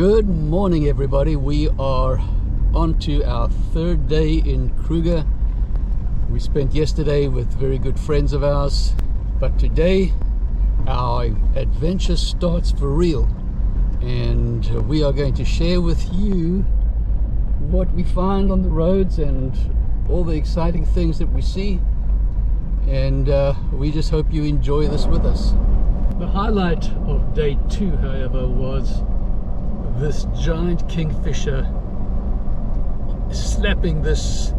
Good morning, everybody. We are on to our third day in Kruger. We spent yesterday with very good friends of ours, but today our adventure starts for real, and we are going to share with you what we find on the roads and all the exciting things that we see, and we just hope you enjoy this with us. The highlight of day 2, however, was this giant kingfisher slapping this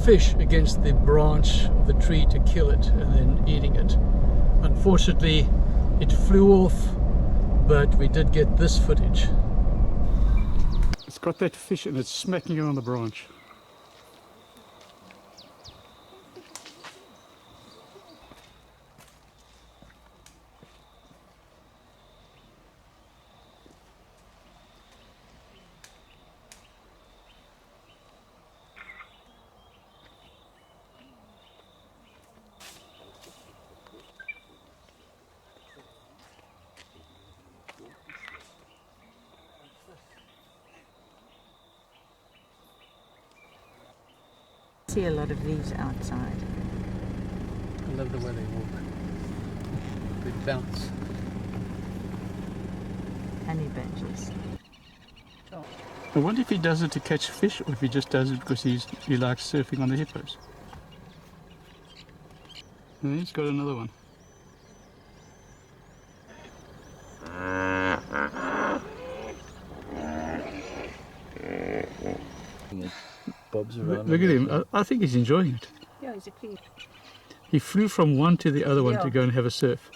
fish against the branch of the tree to kill it and then eating it. Unfortunately, it flew off, but we did get this footage. It's got that fish and it's smacking it on the branch. See a lot of these outside. I love the way they walk. They bounce. Honey badgers. I wonder if he does it to catch fish or if he just does it because he likes surfing on the hippos. And he's got another one. Bobs around. Look at him. I think he's enjoying it. Yeah, he's a cute. He flew from one to the other one Yeah. to go and have a surf.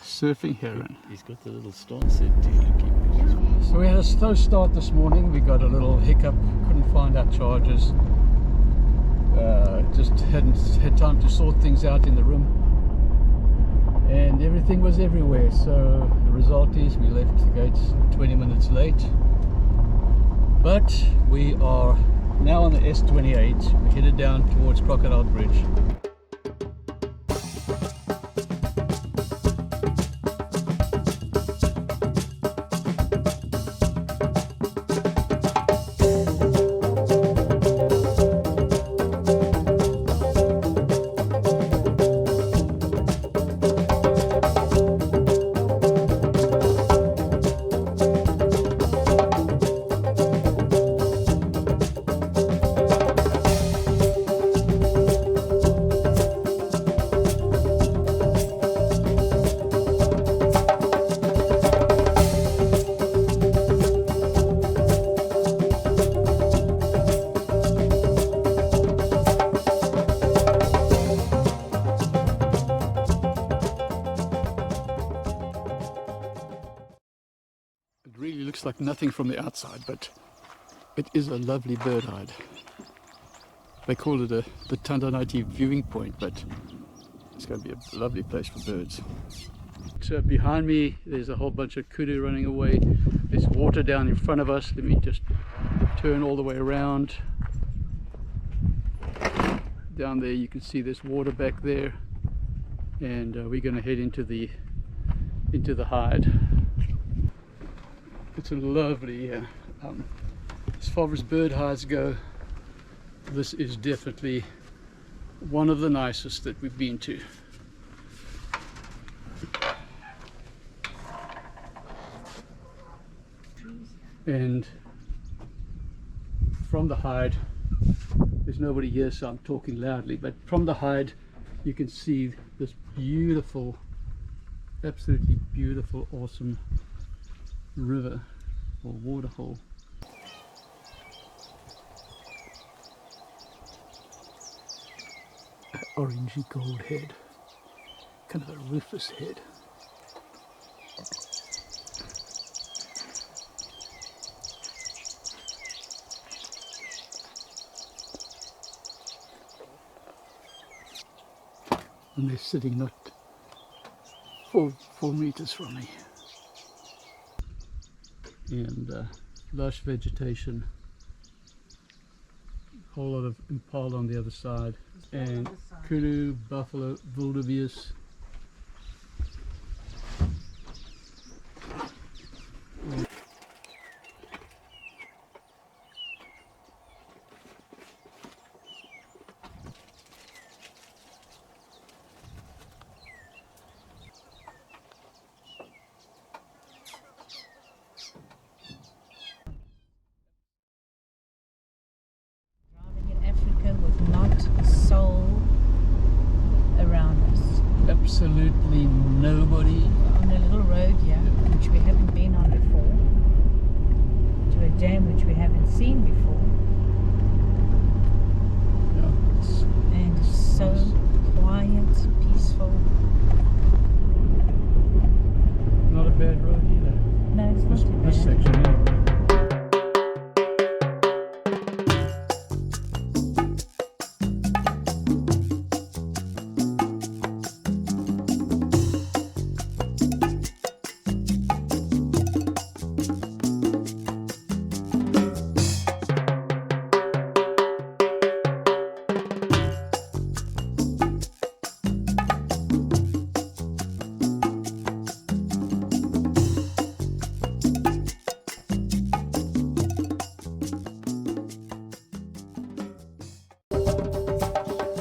Surfing heron. He's got the little stone set to keep. So we had a slow start this morning. We got a little hiccup, couldn't find our chargers. Just hadn't had time to sort things out in the room. And everything was everywhere. So the result is we left the gates 20 minutes late. But we are now on the S28. We're headed down towards Crocodile Bridge. It really looks like nothing from the outside, but it is a lovely bird hide. They call it the Tandanite viewing point, but it's going to be a lovely place for birds. So behind me there's a whole bunch of kudu running away. There's water down in front of us. Let me just turn all the way around. Down there you can see there's water back there, and we're going to head into the hide. It's a lovely, as far as bird hides go, this is definitely one of the nicest that we've been to. And from the hide, there's nobody here so I'm talking loudly, but from the hide you can see this beautiful, absolutely beautiful, awesome river or waterhole. An orangey gold head, kind of a rufous head. And they're sitting not 4 meters from me. And lush vegetation, a whole lot of impala on the other side, and kudu, buffalo, wildebeest, not a soul around us. Absolutely nobody. On a little road here, which we haven't been on before, to a dam which we haven't seen before, Yeah, it's and it's so quiet, peaceful. not a bad road either. No, it's not too bad. This section anyway.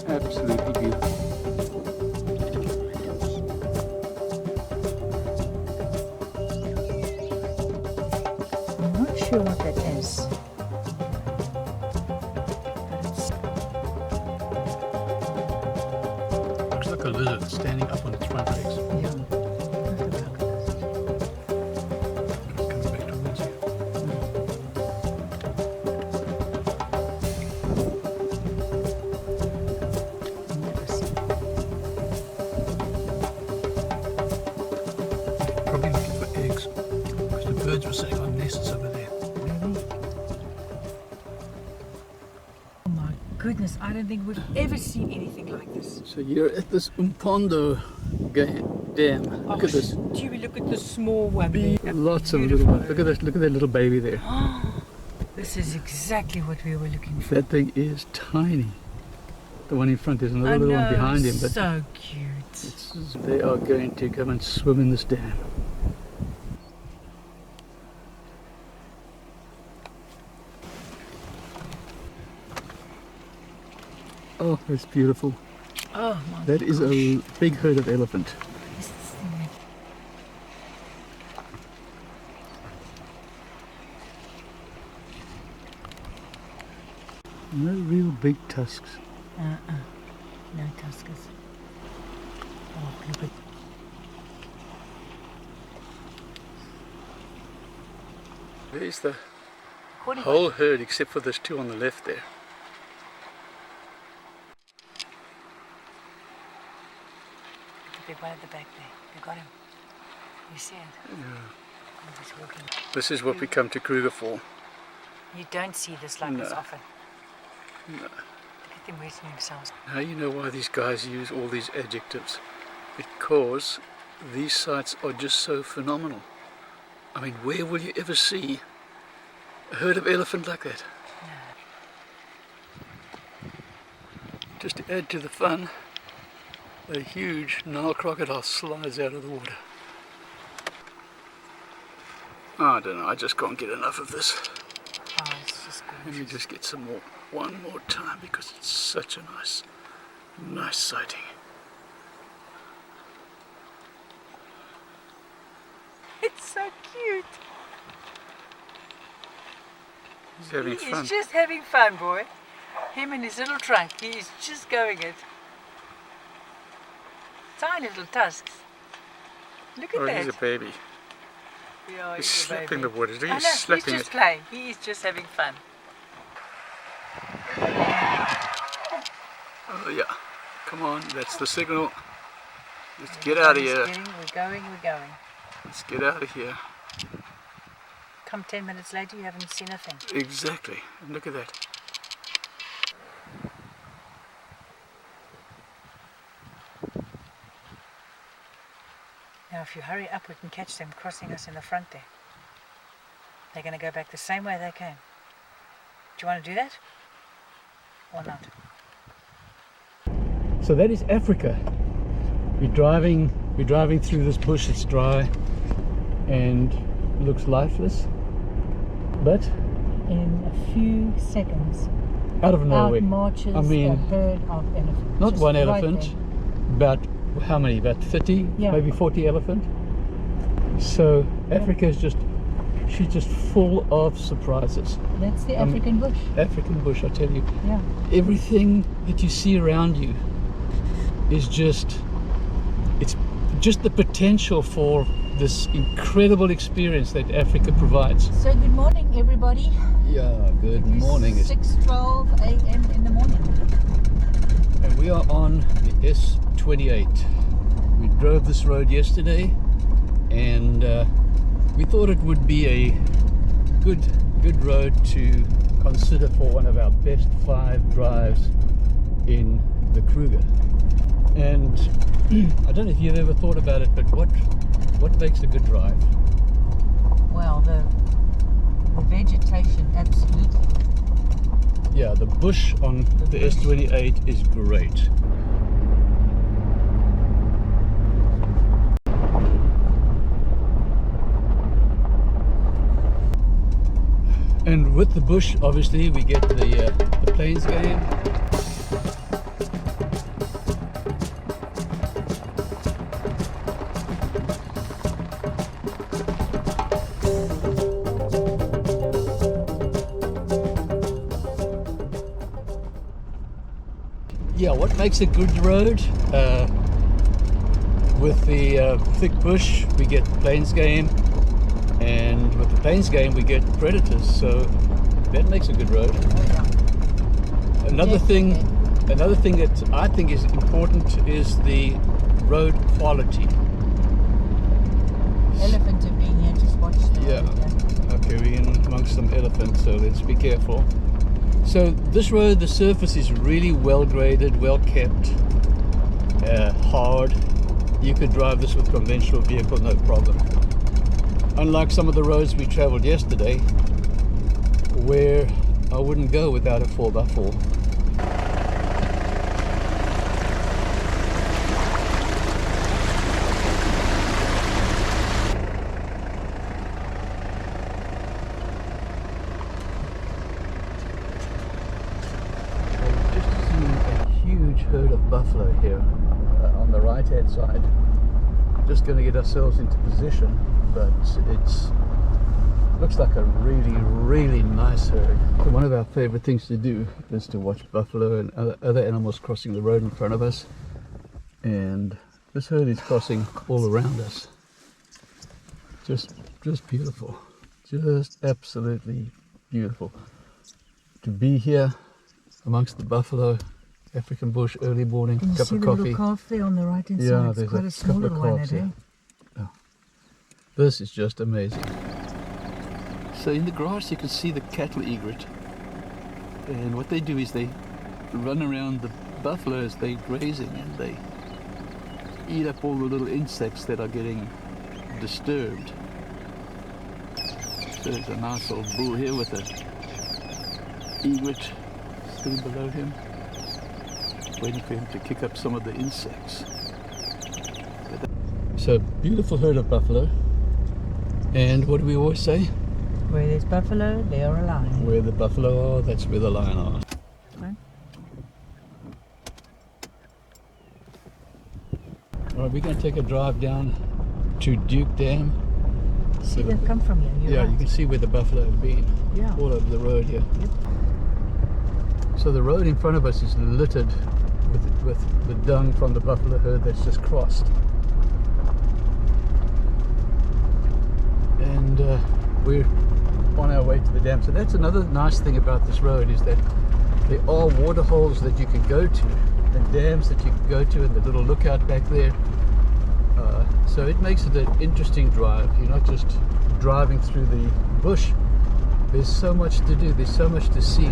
Absolutely beautiful. I'm not sure what that is. Looks like a lizard standing up on its front legs. Yeah. Coming back towards you. Probably looking for eggs because the birds were sitting on nests over there. Really? Oh my goodness, I don't think we've ever seen anything like this. So you're at this Umpondo dam. Look at this. Gee, look at the small one. there. Lots of little ones. Look at that. Look at that little baby there. This is exactly what we were looking for. That thing is tiny. The one in front, there's another I little know, one behind him, but so cute. they are going to come and swim in this dam. Oh, that's beautiful. Oh my That is a big herd of elephant. goodness, this thing. No real big tusks. No tuskers. Oh, look at There's the According whole herd except for those two on the left there. the big one at the back there. You got him. You see it? Yeah. Oh, he's walking. This is what we come to Kruger for. You don't see this like this No. often. No. Look at them wetting themselves. Now you know why these guys use all these adjectives. Because these sites are just so phenomenal. I mean, where will you ever see a herd of elephant like that? Just to add to the fun, a huge Nile crocodile slides out of the water. I don't know, I just can't get enough of this. Oh, it's just Let me gorgeous. just get some more, one more time, because it's such a nice sighting. It's so cute. He's having fun. He's just having fun, boy. Him and his little trunk. He's just going it. Tiny little tusks. Look at Oh, that. he's a baby. Yeah, He's he's a slapping baby. the water. I He's know, slapping he's just it. playing. He is just having fun. Oh yeah. Come on, that's the signal. Let's get out of here. We're going. Let's get out of here. Come 10 minutes later, you haven't seen a thing. Exactly. And look at that. Now, if you hurry up, we can catch them crossing us in the front there. They're going to go back the same way they came. Do you want to do that? Or not? So that is Africa. We're driving through this bush. It's dry and looks lifeless, but In a few seconds, out of nowhere. out marches I mean, a herd of elephants. not Just one right elephant, there. about how many? About 30, Yeah. maybe 40 elephant. So Africa is just she's just full of surprises. That's the African bush. African bush, I tell you. Yeah. Everything that you see around you is just, it's just the potential for this incredible experience that Africa provides. So good morning, everybody. Yeah, good morning. It's 6:12 a.m. in the morning. And we are on the S28. We drove this road yesterday, and we thought it would be a good road to consider for one of our best 5 drives in the Kruger. And I don't know if you've ever thought about it, but what makes a good drive? Well, the vegetation, absolutely. Yeah, the bush on the S28 is great. And with the bush, obviously, we get the plains game. Yeah, what makes a good road? With the thick bush, we get plains game, and with the plains game, we get predators. So that makes a good road. Oh, yeah. Another thing that I think is important is the road quality. Elephant have been here, just watch the Yeah. road, yeah. Okay, we're in amongst some elephants, so let's be careful. So this road, the surface is really well graded, well kept, hard. You could drive this with a conventional vehicle, no problem. Unlike some of the roads we traveled yesterday, where I wouldn't go without a 4x4. Herd of buffalo here on the right hand side. Just going to get ourselves into position, but it's looks like a really nice herd. So one of our favorite things to do is to watch buffalo and other animals crossing the road in front of us, and this herd is crossing all around us. Just beautiful, just absolutely beautiful to be here amongst the buffalo. African bush, early morning, Can you cup see of the coffee. little calf there on the right hand Yeah, side? there's It's quite a a small couple of little one, calves eh? there. Yeah. This is just amazing. So in the grass you can see the cattle egret, and what they do is they run around the buffalo as they're grazing, and they eat up all the little insects that are getting disturbed. So there's a nice old bull here with an egret sitting below him, waiting for him to kick up some of the insects. So beautiful herd of buffalo, and what do we always say? Where there's buffalo, there are a lion. Where the buffalo are, that's where the lion are. Right. All right, we're going to take a drive down to Duke Dam. See, they've come from here. You're Yeah, right. you can see where the buffalo have been. Yeah. All over the road here. Yep. So the road in front of us is littered with the dung from the buffalo herd that's just crossed. And we're on our way to the dam. So that's another nice thing about this road, is that there are water holes that you can go to and dams that you can go to, and the little lookout back there. So it makes it an interesting drive. You're not just driving through the bush. There's so much to do, there's so much to see.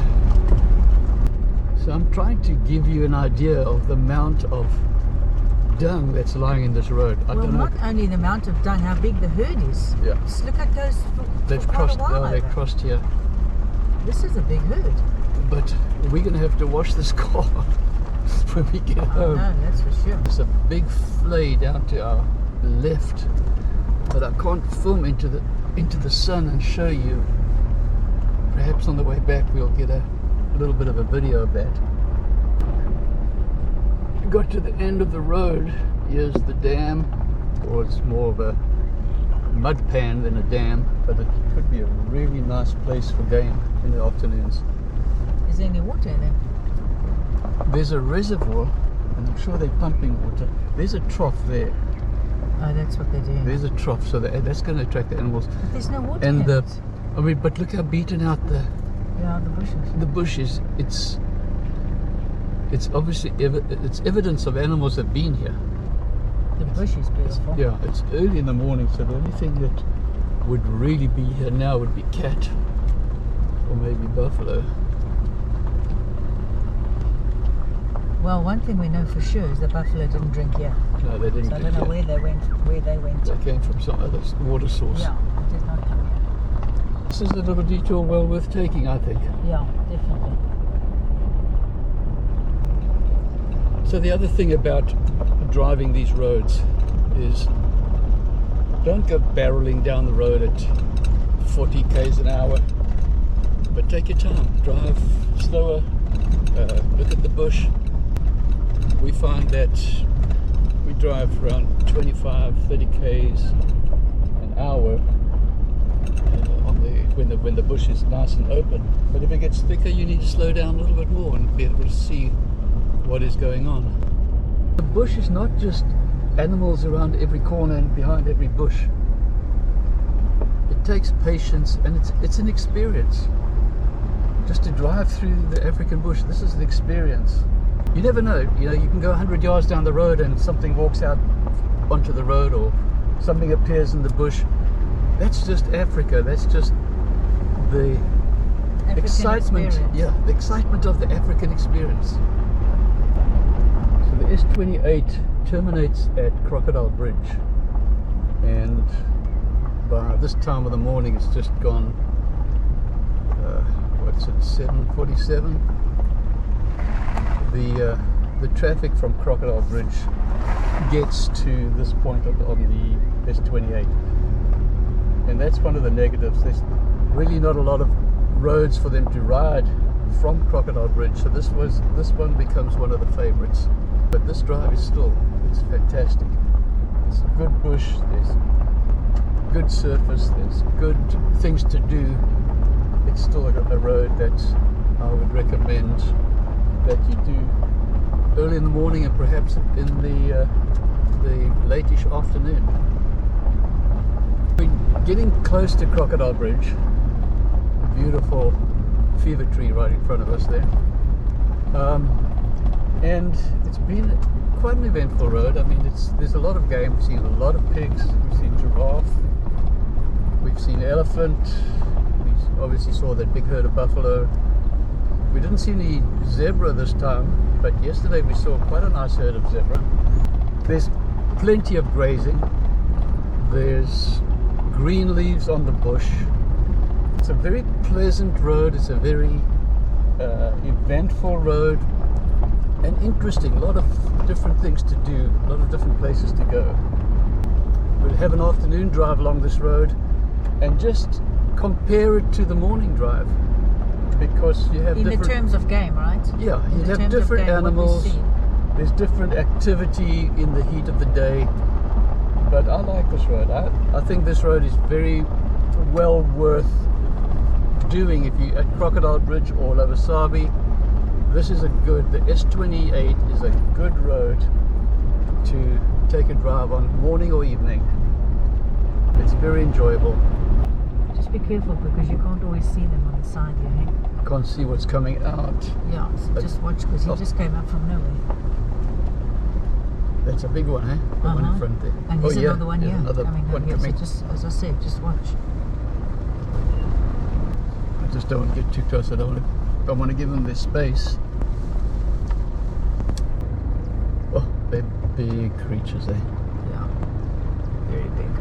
So I'm trying to give you an idea of the amount of dung that's lying in this road. I Well, don't know. not only the amount of dung, how big the herd is. Yeah. Just look at those for They've quite crossed. a while They've over. crossed here, This is a big herd. but we're going to have to wash this car when we get Oh home. no, that's for sure. There's a big flay down to our left, but I can't film into the sun and show you. Perhaps on the way back we'll get a little bit of a video of that. Got to the end of the road. Here's the dam, or it's more of a mud pan than a dam, but it could be a really nice place for game in the afternoons. Is there any water in it? There's a reservoir, and I'm sure they're pumping water. There's a trough there. Oh, that's what they're doing. There's a trough, so that's going to attract the animals. But there's no water And in the, it. I mean, but look how beaten out the bushes. It's obviously it's evidence of animals have been here. The bush is beautiful. Yeah, it's early in the morning, so the only thing that would really be here now would be cat or maybe buffalo. Well, one thing we know for sure is the buffalo didn't drink here. No, they didn't. So I don't know where they went. They came from some other water source. Yeah, it did not come here. This is a little detour well worth taking, I think. Yeah, definitely. So the other thing about driving these roads is don't go barreling down the road at 40 k's an hour, but take your time, drive slower, look at the bush. We find that we drive around 25, 30 k's an hour when the bush is nice and open, but if it gets thicker you need to slow down a little bit more and be able to see what is going on. The bush is not just animals around every corner and behind every bush. It takes patience, and it's an experience. Just to drive through the African bush, this is an experience. You never know, you can go 100 yards down the road and something walks out onto the road or something appears in the bush. That's just Africa, that's just the African excitement, experience. the excitement of the African experience. So the S28 terminates at Crocodile Bridge, and by this time of the morning it's just gone, 7:47. The traffic from Crocodile Bridge gets to this point on the S28, and that's one of the negatives. There's really not a lot of roads for them to ride from Crocodile Bridge, so this one becomes one of the favorites. But this drive is it's fantastic. There's good bush, there's good surface, there's good things to do. It's still a road that I would recommend that you do early in the morning and perhaps in the late-ish afternoon. We're getting close to Crocodile Bridge. A beautiful fever tree right in front of us there. And it's been quite an eventful road. I mean, there's a lot of game. We've seen a lot of pigs, we've seen giraffe, we've seen elephant, we obviously saw that big herd of buffalo. We didn't see any zebra this time, but yesterday we saw quite a nice herd of zebra. There's plenty of grazing. There's green leaves on the bush. It's a very pleasant road. It's a very eventful road and interesting. A lot of different things to do, a lot of different places to go. We'll have an afternoon drive along this road and just compare it to the morning drive, because you have in different... the terms of game, right? Yeah, In you the have terms of different game, what we animals. see. There's different activity in the heat of the day. But I like this road. I think this road is very well worth doing if you at Crocodile Bridge or over Sabie. This is the S28 is a good road to take a drive on, morning or evening. It's very enjoyable. Just be careful because you can't always see them on the side here. Can't see what's coming out. Yeah, so just watch because he just came up from nowhere. That's a big one, eh? The one in front there. And there's another one there's here another coming one up here. coming. So just, as I said, just watch. I just don't want to get too close. I don't want to give them their space. Oh, they're big creatures, eh? Yeah, very big.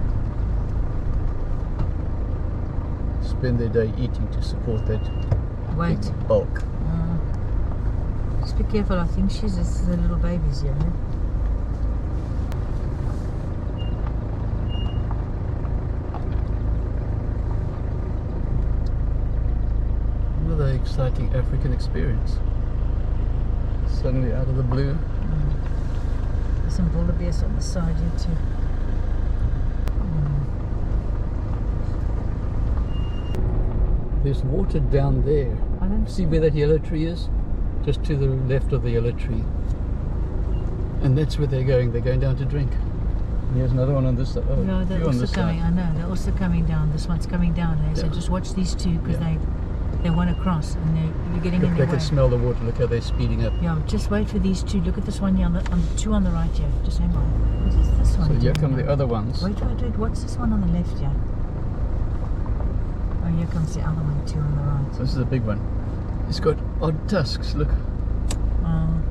Spend their day eating to support that Wait. big bulk. Just be careful. I think she's the little babies here. Eh? Another exciting African experience. Suddenly out of the blue. There's some wildebeest on the side here too. There's water down there. I don't See where that yellow tree is? Just to the left of the yellow tree. And that's where they're going. They're going down to drink. And here's another one on this side. Oh, No, they're you're on also this coming. side. I know they're also coming down. This one's coming down. Eh? So Yeah. just watch these two because Yeah. they want to cross and you're getting Look, in they their can way. smell the water. Look how they're speeding up. Yeah, just wait for these two. Look at this one here on the two on the right here. Just hang on. What is this one? So here doing come the now? other ones. Wait. What's this one on the left here? Oh, here comes the other one too on the right. This is a big one. It's got odd tusks. Look,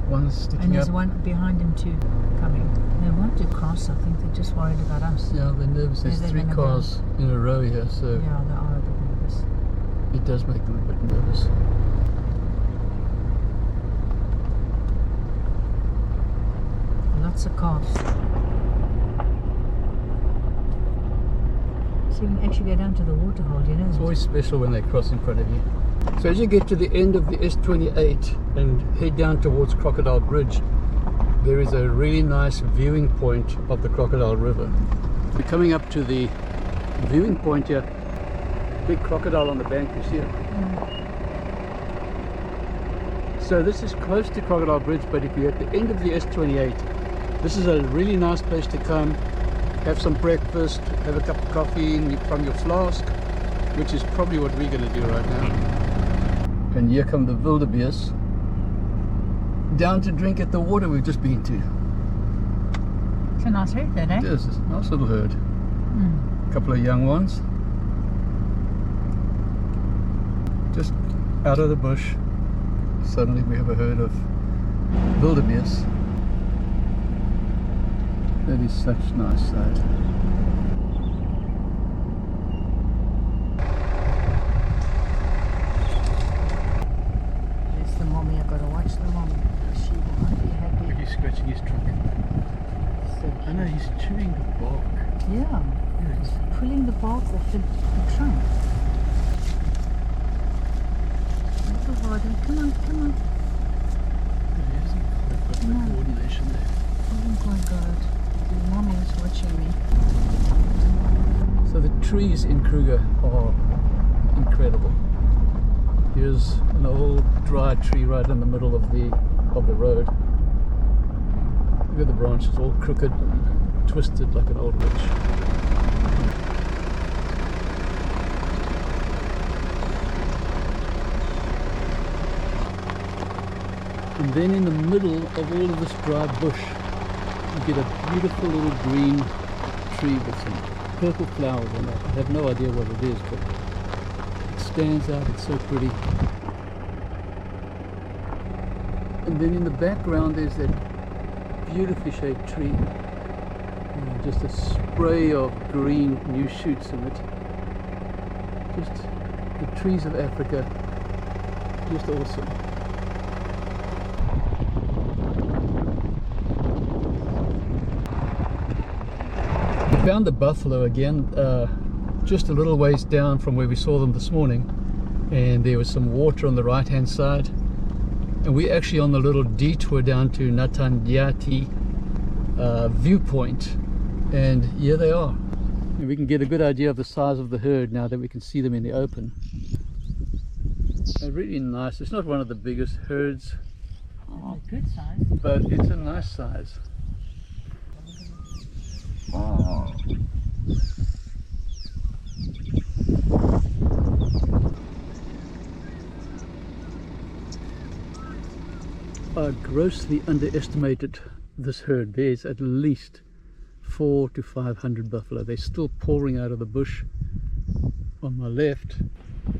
one's And sticking there's up. one behind him too, coming. They want to cross. I think they're just worried about us. Yeah, they're nervous. There's They're 3 gonna cars in a row here, so Yeah, they are a bit nervous. it does make them a bit nervous. Lots of calves. So you can actually go down to the water hole, you know It's that? always special when they cross in front of you. So as you get to the end of the S28 and head down towards Crocodile Bridge, there is a really nice viewing point of the Crocodile River. We're coming up to the viewing point here. Big crocodile on the bank, you see it? So this is close to Crocodile Bridge, but if you're at the end of the S28, this is a really nice place to come, have some breakfast, have a cup of coffee from your flask, which is probably what we're going to do right now. And here come the wildebeest down to drink at the water we've just been to. It's a nice herd that, eh? It is, it's a nice little herd. A couple of young ones. Just out of the bush, suddenly we have a herd of wildebeest. That is such a nice sight. There's the mommy. I've got to watch the mommy. She might be happy. He's scratching his trunk. So I know, he's chewing the bark. yeah, Yes. pulling the bark off the trunk. Little harder. Come on, come on. He hasn't quite got the coordination there. Oh my God. The mommy is watching me. So the trees in Kruger are incredible. Here's an old dry tree right in the middle of the road. Look at the branches all crooked and twisted like an old witch. And then in the middle of all of this dry bush, you get a beautiful little green tree with some purple flowers on it. I have no idea what it is, but it stands out. It's so pretty. And then in the background there's that beautifully shaped tree. Just a spray of green new shoots in it. Just the trees of Africa. Just awesome. We found the buffalo again, just a little ways down from where we saw them this morning, and there was some water on the right hand side, and we're actually on the little detour down to Natandiati viewpoint, and here they are. And we can get a good idea of the size of the herd now that we can see them in the open. They're really nice. It's not one of the biggest herds, Oh, good size. but it's a nice size. I grossly underestimated this herd. There's at least 400 to 500 buffalo. They're still pouring out of the bush on my left.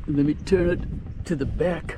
And let me turn it to the back.